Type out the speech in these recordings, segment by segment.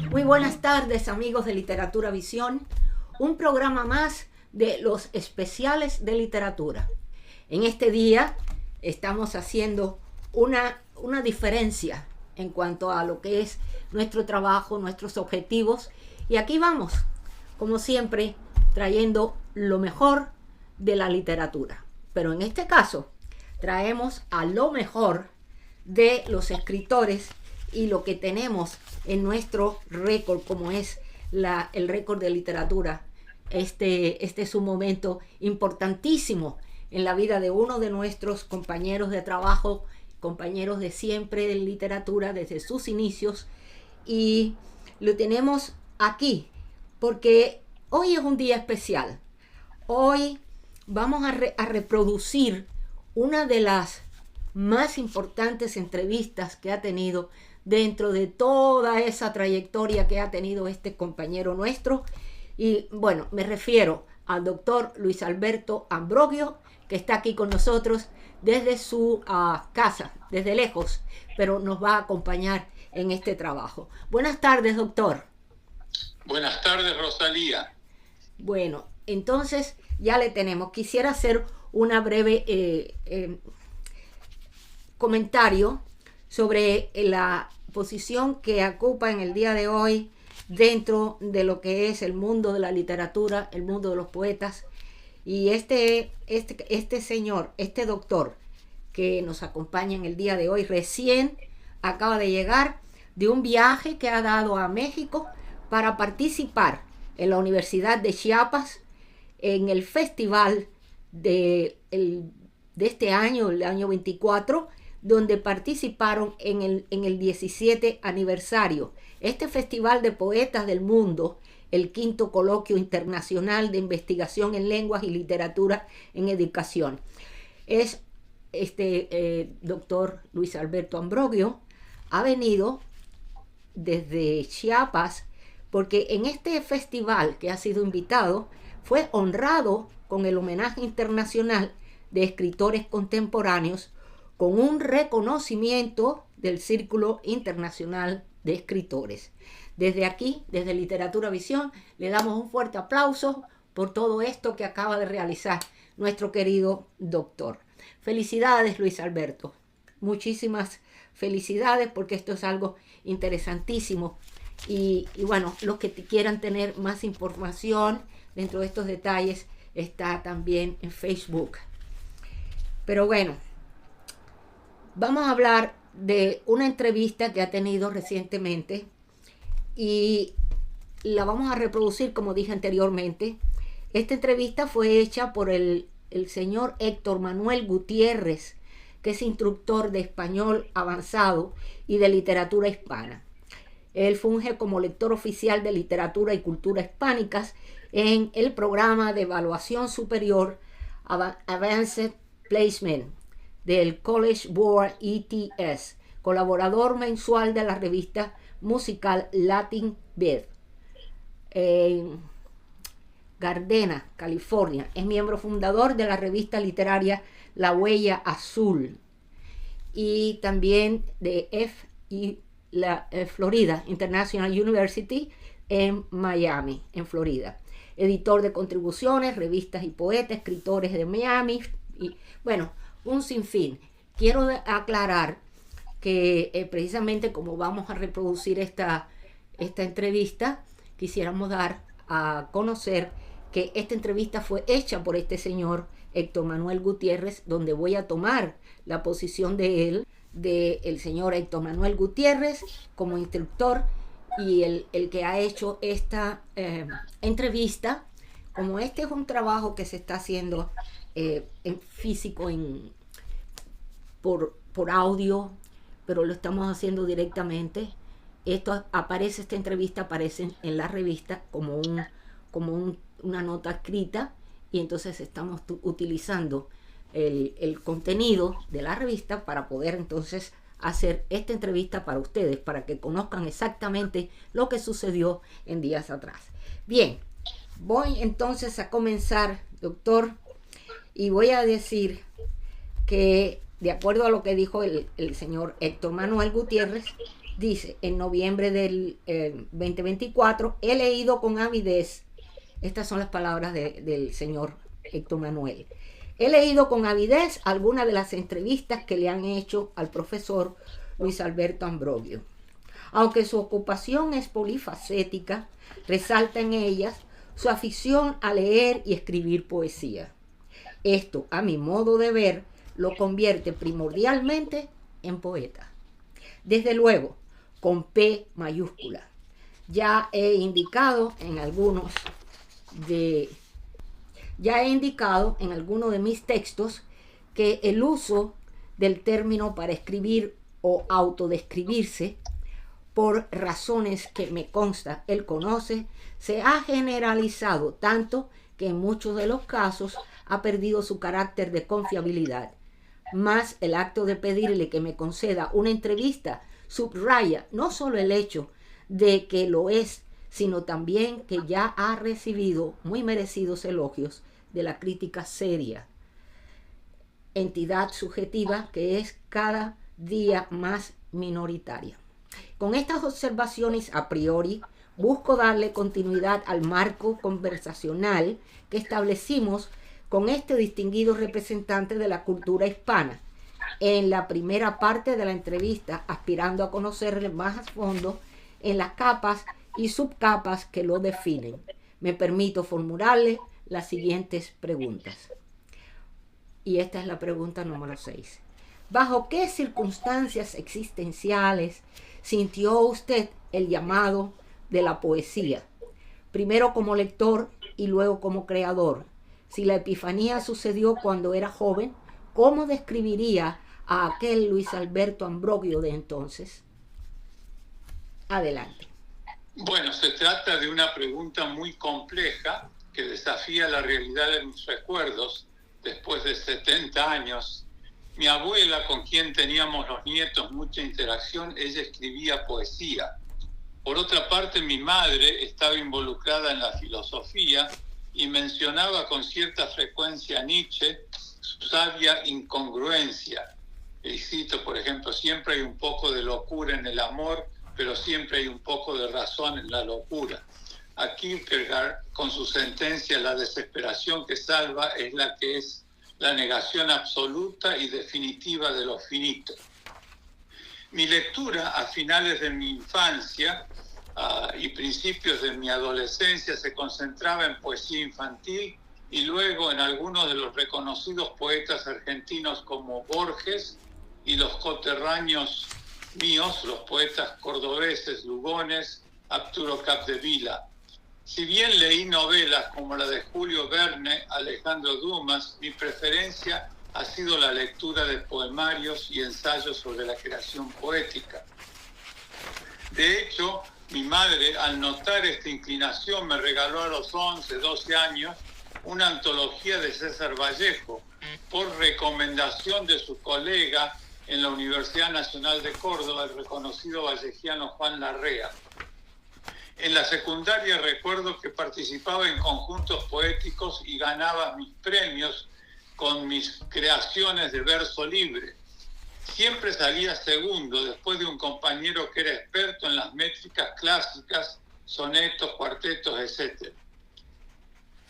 Muy buenas tardes, amigos de Literatura Visión, un programa más de los especiales de literatura. En este día estamos haciendo una diferencia en cuanto a lo que es nuestro trabajo, nuestros objetivos, y aquí vamos, como siempre, trayendo lo mejor de la literatura. Pero en este caso, traemos a lo mejor de los escritores y lo que tenemos en nuestro récord, como es el récord de literatura. Este es un momento importantísimo en la vida de uno de nuestros compañeros de trabajo, compañeros de siempre de literatura desde sus inicios, y lo tenemos aquí porque hoy es un día especial. Hoy vamos a reproducir una de las más importantes entrevistas que ha tenido dentro de toda esa trayectoria que ha tenido este compañero nuestro. Y bueno, me refiero al doctor Luis Alberto Ambrogio, que está aquí con nosotros desde su casa, desde lejos, pero nos va a acompañar en este trabajo. Buenas tardes, doctor. Buenas tardes, Rosalía. Bueno, entonces ya le tenemos. Quisiera hacer una breve comentario sobre la posición que ocupa en el día de hoy dentro de lo que es el mundo de la literatura, el mundo de los poetas. Y este señor, este doctor que nos acompaña en el día de hoy, recién acaba de llegar de un viaje que ha dado a México para participar en la Universidad de Chiapas en el festival de este año, el año 24, donde participaron en el 17 aniversario. Este Festival de Poetas del Mundo, el quinto coloquio internacional de investigación en lenguas y literatura en educación. Es doctor Luis Alberto Ambrogio ha venido desde Chiapas porque en este festival que ha sido invitado fue honrado con el homenaje internacional de escritores contemporáneos con un reconocimiento del Círculo Internacional de Escritores. Desde aquí, desde Literatura Visión, le damos un fuerte aplauso por todo esto que acaba de realizar nuestro querido doctor. Felicidades, Luis Alberto. Muchísimas felicidades porque esto es algo interesantísimo. Y bueno, los que quieran tener más información dentro de estos detalles está también en Facebook. Pero bueno, vamos a hablar de una entrevista que ha tenido recientemente y la vamos a reproducir como dije anteriormente. Esta entrevista fue hecha por el señor Héctor Manuel Gutiérrez, que es instructor de español avanzado y de literatura hispana. Él funge como lector oficial de literatura y cultura hispánicas en el programa de evaluación superior Advanced Placement del College Board ETS, colaborador mensual de la revista musical Latin Beat. Gardena, California. Es miembro fundador de la revista literaria La Huella Azul y también de Florida International University en Miami, en Florida. Editor de contribuciones, revistas y poetas, escritores de Miami y bueno, un sinfín. Quiero aclarar que precisamente como vamos a reproducir esta entrevista, quisiéramos dar a conocer que esta entrevista fue hecha por este señor Héctor Manuel Gutiérrez, donde voy a tomar la posición de él, del señor Héctor Manuel Gutiérrez como instructor y el que ha hecho esta entrevista. Como este es un trabajo que se está haciendo en físico, por audio, pero lo estamos haciendo directamente. Esta entrevista aparece en la revista como una nota escrita, y entonces estamos utilizando el contenido de la revista para poder entonces hacer esta entrevista para ustedes, para que conozcan exactamente lo que sucedió en días atrás. Bien, voy entonces a comenzar, doctor, y voy a decir que de acuerdo a lo que dijo el señor Héctor Manuel Gutiérrez, dice, en noviembre del 2024, he leído con avidez, estas son las palabras del señor Héctor Manuel, he leído con avidez algunas de las entrevistas que le han hecho al profesor Luis Alberto Ambrogio. Aunque su ocupación es polifacética, resalta en ellas su afición a leer y escribir poesía. Esto, a mi modo de ver, lo convierte primordialmente en poeta. Desde luego, con P mayúscula. Ya he indicado en algunos de mis textos que el uso del término para escribir o autodescribirse, por razones que me consta él conoce, se ha generalizado tanto que en muchos de los casos ha perdido su carácter de confiabilidad. Más el acto de pedirle que me conceda una entrevista subraya no solo el hecho de que lo es, sino también que ya ha recibido muy merecidos elogios de la crítica seria, entidad subjetiva que es cada día más minoritaria. Con estas observaciones a priori, busco darle continuidad al marco conversacional que establecimos con este distinguido representante de la cultura hispana en la primera parte de la entrevista, aspirando a conocerle más a fondo en las capas y subcapas que lo definen. Me permito formularle las siguientes preguntas. Y esta es la pregunta número 6. ¿Bajo qué circunstancias existenciales sintió usted el llamado de la poesía? Primero como lector y luego como creador. Si la epifanía sucedió cuando era joven, ¿cómo describiría a aquel Luis Alberto Ambrogio de entonces? Adelante. Bueno, se trata de una pregunta muy compleja que desafía la realidad de mis recuerdos después de 70 años. Mi abuela, con quien teníamos los nietos mucha interacción, ella escribía poesía. Por otra parte, mi madre estaba involucrada en la filosofía y mencionaba con cierta frecuencia a Nietzsche, su sabia incongruencia. Y cito, por ejemplo, siempre hay un poco de locura en el amor, pero siempre hay un poco de razón en la locura. A Kierkegaard, con su sentencia, la desesperación que salva es la que es la negación absoluta y definitiva de lo finito. Mi lectura a finales de mi infancia y principios de mi adolescencia se concentraba en poesía infantil y luego en algunos de los reconocidos poetas argentinos como Borges y los coterráneos míos, los poetas cordobeses Lugones, Arturo Capdevila. Si bien leí novelas como la de Julio Verne, Alejandro Dumas, mi preferencia ha sido la lectura de poemarios y ensayos sobre la creación poética. De hecho, mi madre, al notar esta inclinación, me regaló a los 11, 12 años una antología de César Vallejo, por recomendación de su colega en la Universidad Nacional de Córdoba, el reconocido vallejiano Juan Larrea. En la secundaria recuerdo que participaba en conjuntos poéticos y ganaba mis premios con mis creaciones de verso libre. Siempre salía segundo después de un compañero que era experto en las métricas clásicas, sonetos, cuartetos, etc.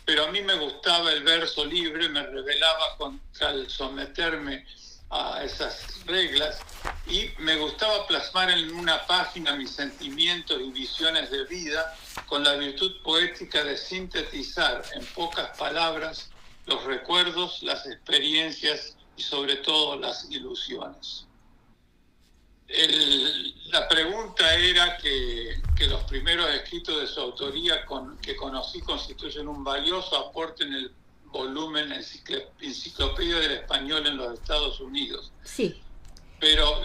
Pero a mí me gustaba el verso libre, me rebelaba contra el someterme a esas reglas y me gustaba plasmar en una página mis sentimientos y visiones de vida con la virtud poética de sintetizar en pocas palabras los recuerdos, las experiencias y sobre todo las ilusiones. La pregunta era que los primeros escritos de su autoría que conocí constituyen un valioso aporte en el volumen Enciclopedia del Español en los Estados Unidos. Sí. Pero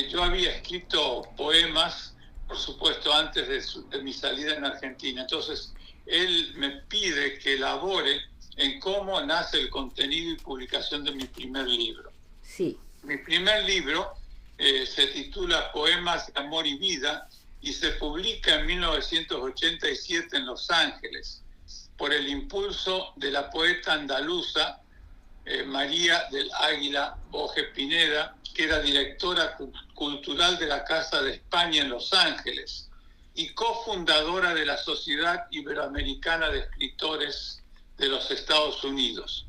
yo había escrito poemas, por supuesto, antes de mi salida en Argentina. Entonces, él me pide que elabore en cómo nace el contenido y publicación de mi primer libro. Sí. Mi primer libro se titula Poemas de Amor y Vida y se publica en 1987 en Los Ángeles por el impulso de la poeta andaluza María del Águila Boje Pineda, que era directora cultural de la Casa de España en Los Ángeles y cofundadora de la Sociedad Iberoamericana de Escritores de los Estados Unidos.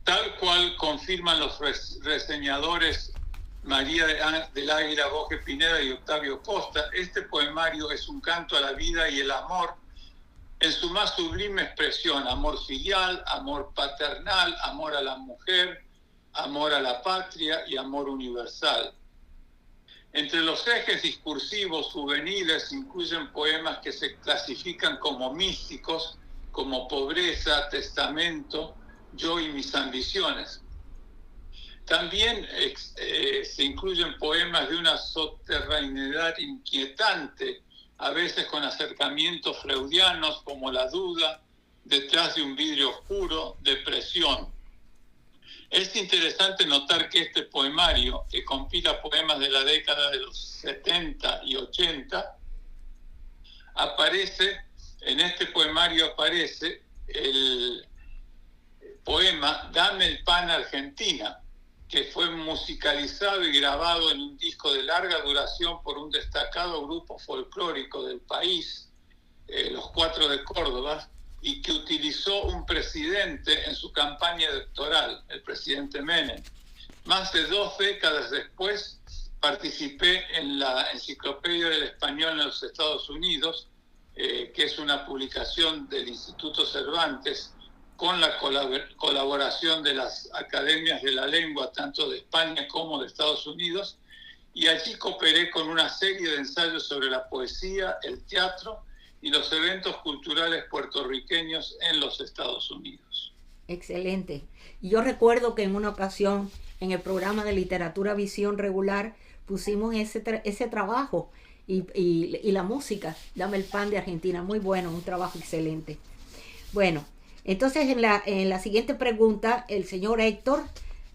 Tal cual confirman los reseñadores María del Águila Boje Pineda y Octavio Costa, este poemario es un canto a la vida y el amor en su más sublime expresión: amor filial, amor paternal, amor a la mujer, amor a la patria y amor universal. Entre los ejes discursivos juveniles incluyen poemas que se clasifican como místicos, como Pobreza, Testamento, Yo y mis ambiciones. También se incluyen poemas de una soterraneidad inquietante, a veces con acercamientos freudianos como La duda, Detrás de un vidrio oscuro, Depresión. Es interesante notar que este poemario, que compila poemas de la década de los 70 y 80, en este poemario aparece el poema Dame el pan Argentina, que fue musicalizado y grabado en un disco de larga duración por un destacado grupo folclórico del país, Los Cuatro de Córdoba, y que utilizó un presidente en su campaña electoral, el presidente Menem. Más de 2 décadas después, participé en la Enciclopedia del Español en los Estados Unidos, que es una publicación del Instituto Cervantes, con la colaboración de las academias de la lengua, tanto de España como de Estados Unidos, y allí cooperé con una serie de ensayos sobre la poesía, el teatro y los eventos culturales puertorriqueños en los Estados Unidos. Excelente. Yo recuerdo que en una ocasión en el programa de Literatura Visión Regular pusimos ese trabajo y la música, Dame el pan de Argentina, muy bueno, un trabajo excelente. Bueno, entonces en la siguiente pregunta el señor Héctor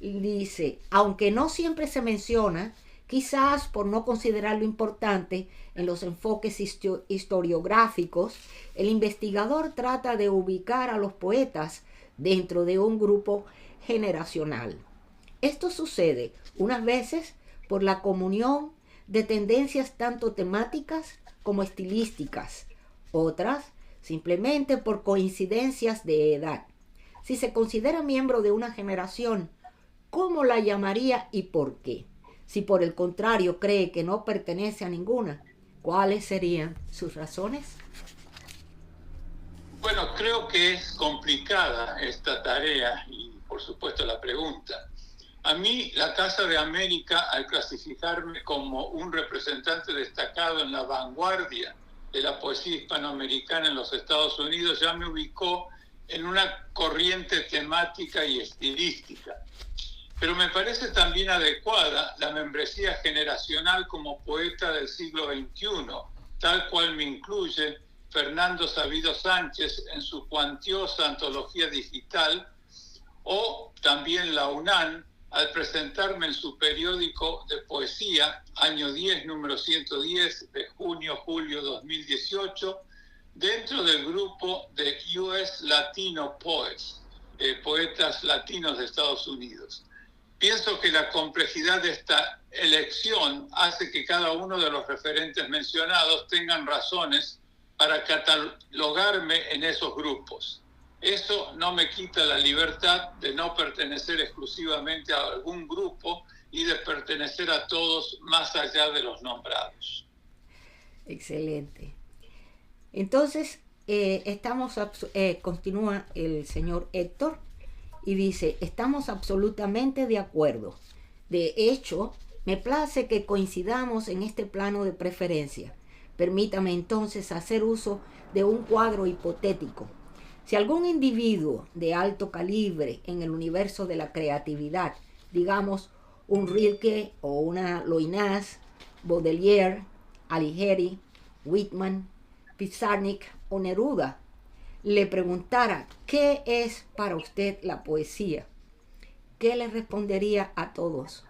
dice, aunque no siempre se menciona, quizás por no considerarlo importante en los enfoques historiográficos, el investigador trata de ubicar a los poetas dentro de un grupo generacional. Esto sucede unas veces por la comunión de tendencias tanto temáticas como estilísticas, otras simplemente por coincidencias de edad. Si se considera miembro de una generación, ¿cómo la llamaría y por qué? Si por el contrario cree que no pertenece a ninguna, ¿cuáles serían sus razones? Bueno, creo que es complicada esta tarea y por supuesto la pregunta. A mí la Casa de América, al clasificarme como un representante destacado en la vanguardia de la poesía hispanoamericana en los Estados Unidos, ya me ubicó en una corriente temática y estilística. Pero me parece también adecuada la membresía generacional como poeta del siglo XXI, tal cual me incluye Fernando Sabido Sánchez en su cuantiosa antología digital, o también la UNAM al presentarme en su periódico de poesía, año 10, número 110, de junio-julio 2018, dentro del grupo de US Latino Poets, poetas latinos de Estados Unidos. Pienso que la complejidad de esta elección hace que cada uno de los referentes mencionados tengan razones para catalogarme en esos grupos. Eso no me quita la libertad de no pertenecer exclusivamente a algún grupo y de pertenecer a todos más allá de los nombrados. Excelente. Entonces, continúa el señor Héctor y dice, estamos absolutamente de acuerdo. De hecho, me place que coincidamos en este plano de preferencia. Permítame entonces hacer uso de un cuadro hipotético. Si algún individuo de alto calibre en el universo de la creatividad, digamos un Rilke o una Loinaz, Baudelaire, Alighieri, Whitman, Pizarnik o Neruda, le preguntara ¿qué es para usted la poesía?, ¿qué le respondería a todos?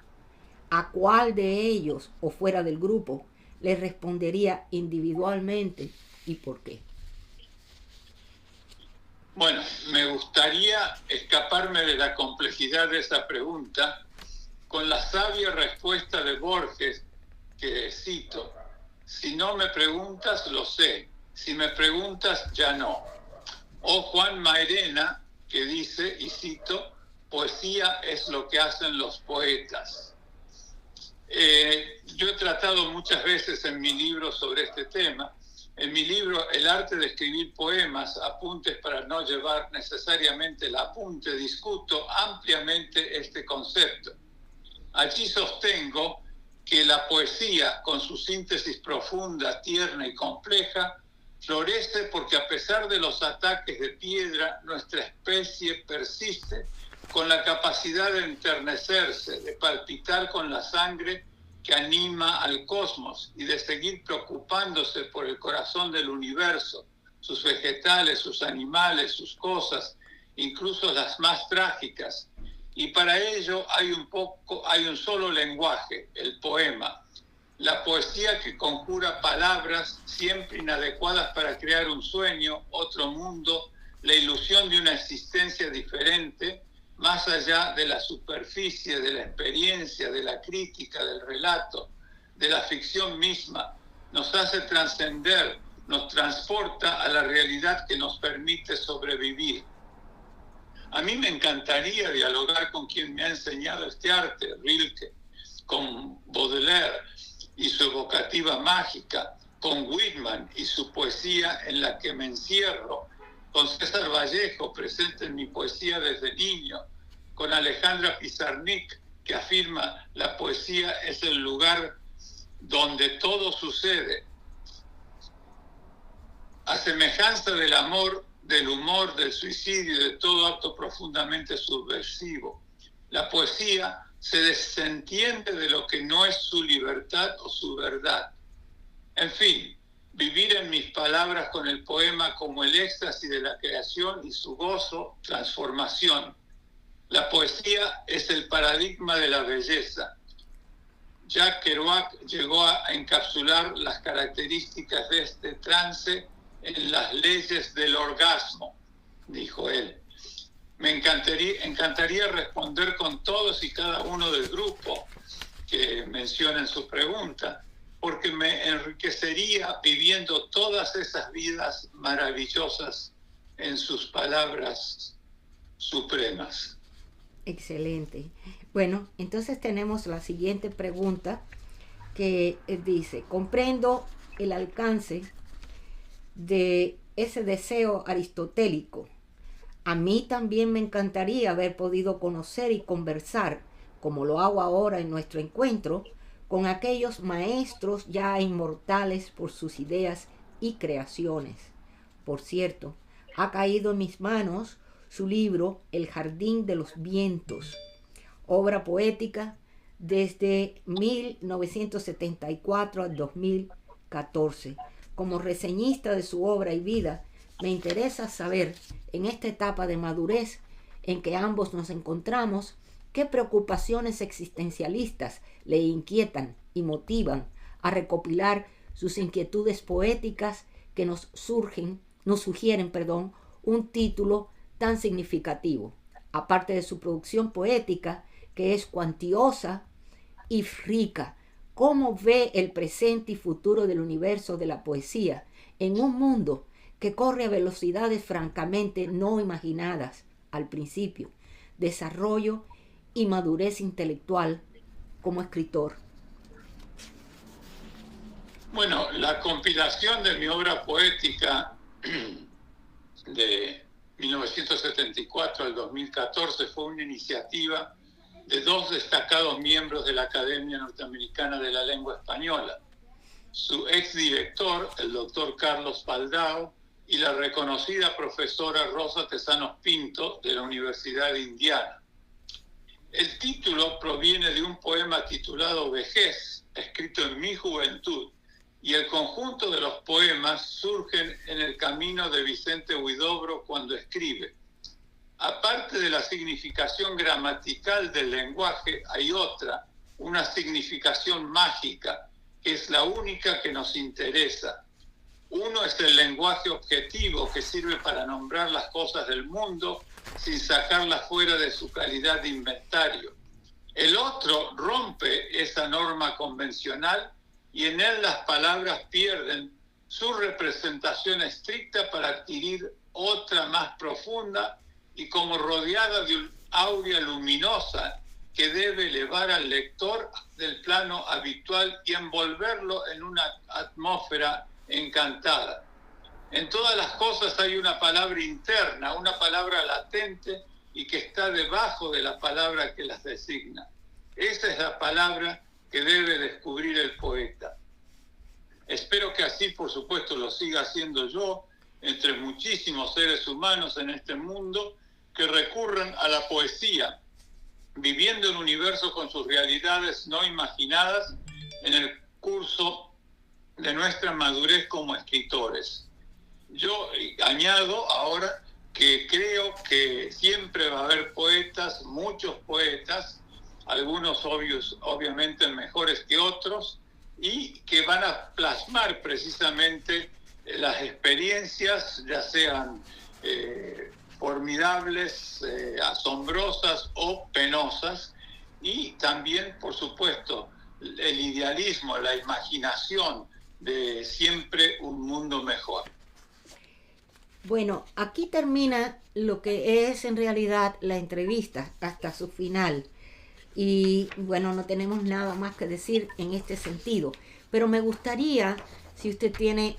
¿A cuál de ellos o fuera del grupo le respondería individualmente y por qué? Bueno, me gustaría escaparme de la complejidad de esa pregunta con la sabia respuesta de Borges, que cito: si no me preguntas, lo sé; si me preguntas, ya no. O Juan Mairena, que dice, y cito: poesía es lo que hacen los poetas. Yo he tratado muchas veces en mi libro sobre este tema. En mi libro El arte de escribir poemas, apuntes para no llevar necesariamente el apunte, discuto ampliamente este concepto. Allí sostengo que la poesía, con su síntesis profunda, tierna y compleja, florece porque, a pesar de los ataques de piedra, nuestra especie persiste con la capacidad de enternecerse, de palpitar con la sangre que anima al cosmos y de seguir preocupándose por el corazón del universo, sus vegetales, sus animales, sus cosas, incluso las más trágicas. Y para ello hay un solo lenguaje, el poema. La poesía que conjura palabras siempre inadecuadas para crear un sueño, otro mundo, la ilusión de una existencia diferente, más allá de la superficie, de la experiencia, de la crítica, del relato, de la ficción misma, nos hace trascender, nos transporta a la realidad que nos permite sobrevivir. A mí me encantaría dialogar con quien me ha enseñado este arte, Rilke, con Baudelaire y su evocativa mágica, con Whitman y su poesía en la que me encierro, con César Vallejo, presente en mi poesía desde niño, con Alejandra Pizarnik, que afirma: la poesía es el lugar donde todo sucede. A semejanza del amor, del humor, del suicidio y de todo acto profundamente subversivo, la poesía se desentiende de lo que no es su libertad o su verdad. En fin, vivir en mis palabras con el poema como el éxtasis de la creación y su gozo, transformación. La poesía es el paradigma de la belleza. Jacques Kerouac llegó a encapsular las características de este trance en las leyes del orgasmo, dijo él. Me encantaría responder con todos y cada uno del grupo que mencionen su pregunta, porque me enriquecería viviendo todas esas vidas maravillosas en sus palabras supremas. Excelente. Bueno, entonces tenemos la siguiente pregunta que dice: comprendo el alcance de ese deseo aristotélico. A mí también me encantaría haber podido conocer y conversar, como lo hago ahora en nuestro encuentro, con aquellos maestros ya inmortales por sus ideas y creaciones. Por cierto, ha caído en mis manos su libro El Jardín de los Vientos, obra poética desde 1974 al 2014. Como reseñista de su obra y vida, me interesa saber, en esta etapa de madurez en que ambos nos encontramos, qué preocupaciones existencialistas le inquietan y motivan a recopilar sus inquietudes poéticas que nos sugieren, un título tan significativo, aparte de su producción poética, que es cuantiosa y rica. ¿Cómo ve el presente y futuro del universo de la poesía en un mundo que corre a velocidades francamente no imaginadas al principio? Desarrollo y madurez intelectual como escritor. Bueno, la compilación de mi obra poética de 1974 al 2014 fue una iniciativa de dos destacados miembros de la Academia Norteamericana de la Lengua Española: su exdirector, el doctor Carlos Paldao, y la reconocida profesora Rosa Tesanos Pinto, de la Universidad de Indiana. El título proviene de un poema titulado Vejez, escrito en mi juventud, y el conjunto de los poemas surgen en el camino de Vicente Huidobro cuando escribe. Aparte de la significación gramatical del lenguaje, hay otra, una significación mágica, que es la única que nos interesa. Uno es el lenguaje objetivo, que sirve para nombrar las cosas del mundo sin sacarlas fuera de su calidad de inventario. El otro rompe esa norma convencional y en él las palabras pierden su representación estricta para adquirir otra más profunda y como rodeada de un aurea luminosa que debe elevar al lector del plano habitual y envolverlo en una atmósfera encantada. En todas las cosas hay una palabra interna, una palabra latente y que está debajo de la palabra que las designa. Esa es la palabra que debe descubrir el poeta. Espero que así, por supuesto, lo siga haciendo yo, entre muchísimos seres humanos en este mundo que recurren a la poesía, viviendo el universo con sus realidades no imaginadas en el curso de nuestra madurez como escritores. Yo añado ahora que creo que siempre va a haber poetas, muchos poetas, algunos obviamente mejores que otros, y que van a plasmar precisamente las experiencias, ya sean formidables, asombrosas o penosas, y también, por supuesto, el idealismo, la imaginación de siempre un mundo mejor. Bueno, aquí termina lo que es en realidad la entrevista hasta su final. Y bueno, no tenemos nada más que decir en este sentido. Pero me gustaría, si usted tiene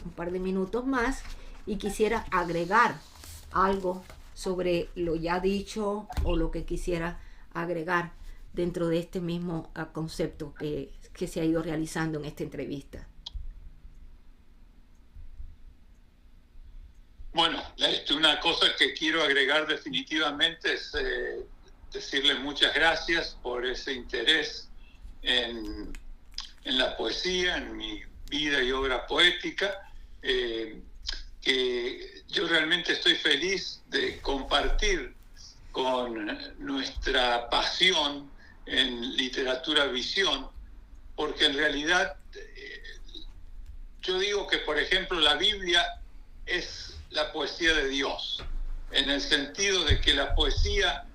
un par de minutos más y quisiera agregar algo sobre lo ya dicho o lo que quisiera agregar dentro de este mismo concepto que se ha ido realizando en esta entrevista. Bueno, una cosa que quiero agregar definitivamente es decirle muchas gracias por ese interés en la poesía, en mi vida y obra poética, que yo realmente estoy feliz de compartir con nuestra pasión en literatura visión, porque en realidad yo digo que, por ejemplo, la Biblia es la poesía de Dios, en el sentido de que la poesía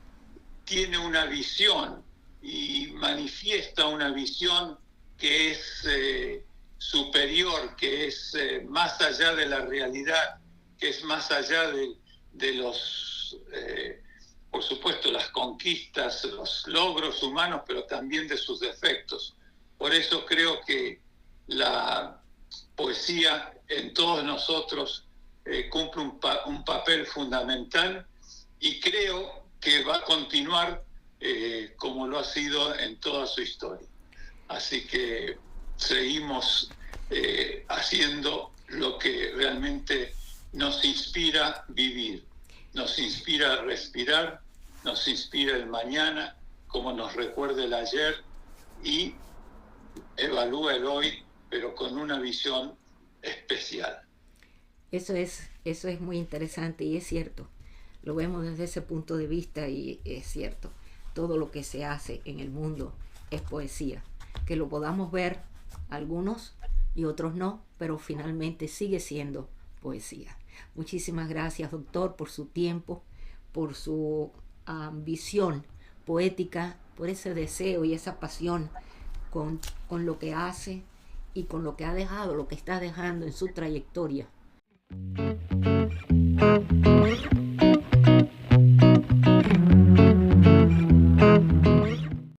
tiene una visión y manifiesta una visión que es superior, que es más allá de la realidad, que es más allá de los, por supuesto, las conquistas, los logros humanos, pero también de sus defectos. Por eso creo que la poesía en todos nosotros cumple un papel fundamental y creo que va a continuar como lo ha sido en toda su historia. Así que seguimos haciendo lo que realmente nos inspira vivir, nos inspira respirar, nos inspira el mañana, como nos recuerda el ayer, y evalúa el hoy, pero con una visión especial. Eso es muy interesante y es cierto. Lo vemos desde ese punto de vista y es cierto. Todo lo que se hace en el mundo es poesía. Que lo podamos ver algunos y otros no, pero finalmente sigue siendo poesía. Muchísimas gracias, doctor, por su tiempo, por su visión poética, por ese deseo y esa pasión con lo que hace y con lo que ha dejado, lo que está dejando en su trayectoria.